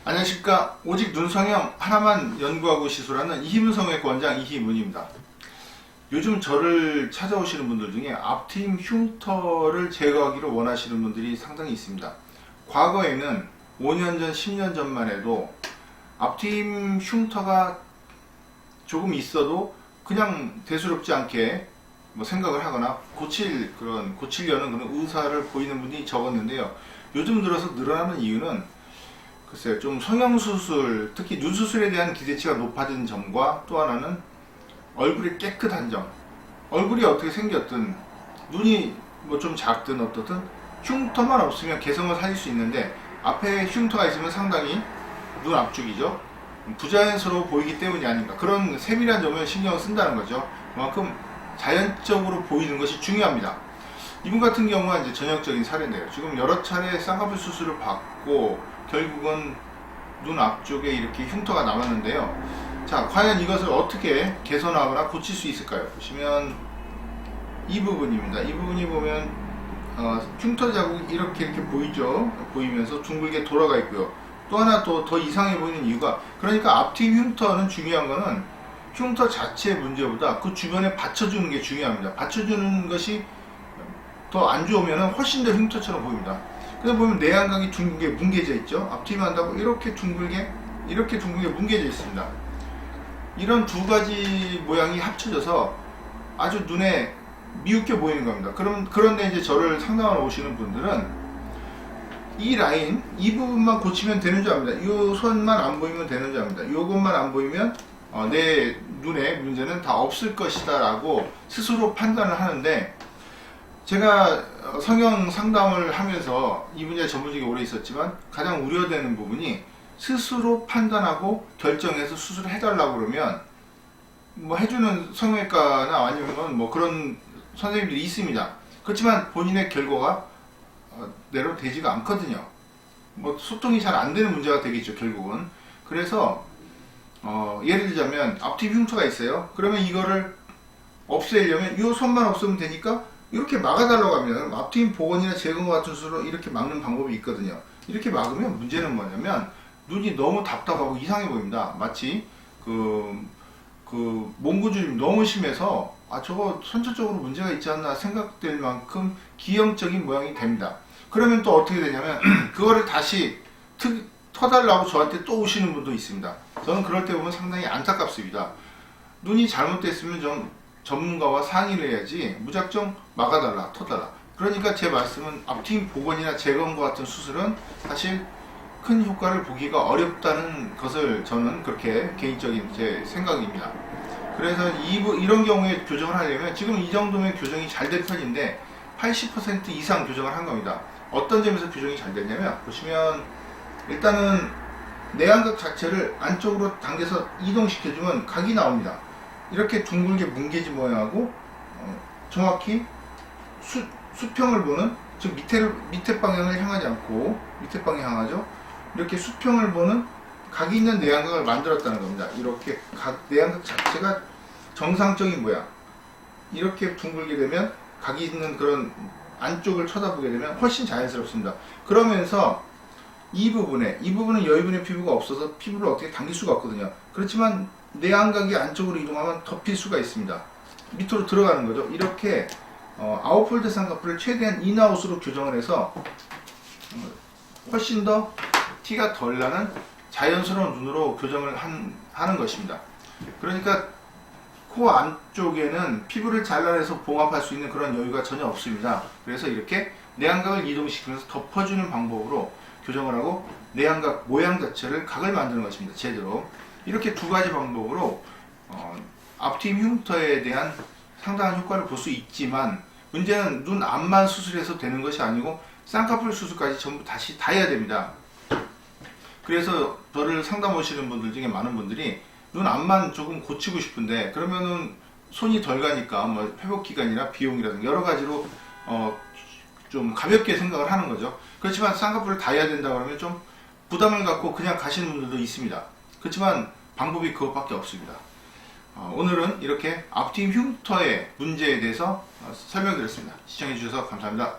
안녕하십니까. 오직 눈 성형 하나만 연구하고 시술하는 이희문성형외과 원장 이희문입니다. 요즘 저를 찾아오시는 분들 중에 앞트임 흉터를 제거하기를 원하시는 분들이 상당히 있습니다. 과거에는 5년 전, 10년 전만 해도 앞트임 흉터가 조금 있어도 그냥 대수롭지 않게 생각을 하거나 고치려는 그런 의사를 보이는 분이 적었는데요. 요즘 들어서 늘어나는 이유는 글쎄요, 좀 성형수술, 특히 눈수술에 대한 기대치가 높아진 점과 또 하나는 얼굴이 깨끗한 점. 얼굴이 어떻게 생겼든 눈이 좀 작든 어떻든 흉터만 없으면 개성을 살릴 수 있는데 앞에 흉터가 있으면 상당히 눈 앞쪽이죠. 부자연스러워 보이기 때문이 아닌가. 그런 세밀한 점을 신경을 쓴다는 거죠. 그만큼 자연적으로 보이는 것이 중요합니다. 이분 같은 경우는 이제 전형적인 사례인데요. 지금 여러 차례 쌍꺼풀 수술을 받고 결국은 눈 앞쪽에 이렇게 흉터가 남았는데요. 자, 과연 이것을 어떻게 개선하거나 고칠 수 있을까요? 보시면 이 부분입니다. 이 부분이 보면 흉터 자국이 이렇게 보이죠? 보이면서 둥글게 돌아가 있고요. 또 하나 더 이상해 보이는 이유가, 그러니까 앞트임 흉터는 중요한 거는 흉터 자체의 문제보다 그 주변에 받쳐주는 게 중요합니다. 받쳐주는 것이 더 안 좋으면 훨씬 더 흉터처럼 보입니다. 그래서 보면 내안각이 둥글게 뭉개져 있죠. 앞트임 한다고 이렇게 둥글게 뭉개져 있습니다. 이런 두 가지 모양이 합쳐져서 아주 눈에 미흡게 보이는 겁니다. 그런데 이제 저를 상담하러 오시는 분들은 이 라인, 이 부분만 고치면 되는 줄 압니다. 이 선만 안 보이면 되는 줄 압니다. 이것만 안 보이면 내 눈에 문제는 다 없을 것이다 라고 스스로 판단을 하는데, 제가 성형 상담을 하면서 이 분야에 전문직에 오래 있었지만 가장 우려되는 부분이 스스로 판단하고 결정해서 수술을 해달라고 그러면 해주는 성형외과나 아니면 그런 선생님들이 있습니다. 그렇지만 본인의 결과가 내로 되지가 않거든요. 소통이 잘 안 되는 문제가 되겠죠, 결국은. 그래서 예를 들자면 앞트임 흉터가 있어요. 그러면 이거를 없애려면 이 손만 없으면 되니까 이렇게 막아달라고 합니다. 앞트임 복원이나 제거 같은 수로 이렇게 막는 방법이 있거든요. 이렇게 막으면 문제는 뭐냐면 눈이 너무 답답하고 이상해 보입니다. 마치 몽구주름이 너무 심해서 저거 선천적으로 문제가 있지 않나 생각될 만큼 기형적인 모양이 됩니다. 그러면 또 어떻게 되냐면 그거를 다시 터달라고 저한테 또 오시는 분도 있습니다. 저는 그럴 때 보면 상당히 안타깝습니다. 눈이 잘못됐으면 좀 전문가와 상의를 해야지 무작정 막아달라, 터달라. 그러니까 제 말씀은 앞트임 복원이나 재건과 같은 수술은 사실 큰 효과를 보기가 어렵다는 것을 저는 그렇게 개인적인 제 생각입니다. 그래서 이런 경우에 교정을 하려면 지금 이 정도면 교정이 잘 된 편인데 80% 이상 교정을 한 겁니다. 어떤 점에서 교정이 잘 됐냐면, 보시면 일단은 내안각 자체를 안쪽으로 당겨서 이동시켜주면 각이 나옵니다. 이렇게 둥글게 뭉개진 모양하고 정확히 수평을 보는, 즉 밑에 방향을 향하지 않고 밑에 방향 향하죠. 이렇게 수평을 보는 각이 있는 내안각을 만들었다는 겁니다. 이렇게 내안각 자체가 정상적인 모양, 이렇게 둥글게 되면 각이 있는 그런 안쪽을 쳐다보게 되면 훨씬 자연스럽습니다. 그러면서 이 부분은 여유분의 피부가 없어서 피부를 어떻게 당길 수가 없거든요. 그렇지만 내안각이 안쪽으로 이동하면 덮일 수가 있습니다. 밑으로 들어가는 거죠. 이렇게 아웃폴드 쌍꺼풀을 최대한 인아웃으로 교정을 해서 훨씬 더 티가 덜 나는 자연스러운 눈으로 교정을 하는 것입니다. 그러니까 코 안쪽에는 피부를 잘라내서 봉합할 수 있는 그런 여유가 전혀 없습니다. 그래서 이렇게 내안각을 이동시키면서 덮어주는 방법으로 교정을 하고 내안각 모양 자체를 각을 만드는 것입니다. 제대로. 이렇게 두 가지 방법으로 앞트임 흉터에 대한 상당한 효과를 볼 수 있지만, 문제는 눈 앞만 수술해서 되는 것이 아니고 쌍꺼풀 수술까지 전부 다시 다 해야 됩니다. 그래서 저를 상담 오시는 분들 중에 많은 분들이 눈 앞만 조금 고치고 싶은데, 그러면은 손이 덜 가니까 회복 기간이나 비용이라든가 여러 가지로 좀 가볍게 생각을 하는 거죠. 그렇지만 쌍꺼풀을 다 해야 된다 그러면 좀 부담을 갖고 그냥 가시는 분들도 있습니다. 그렇지만 방법이 그것밖에 없습니다. 오늘은 이렇게 앞트임 흉터의 문제에 대해서 설명드렸습니다. 시청해 주셔서 감사합니다.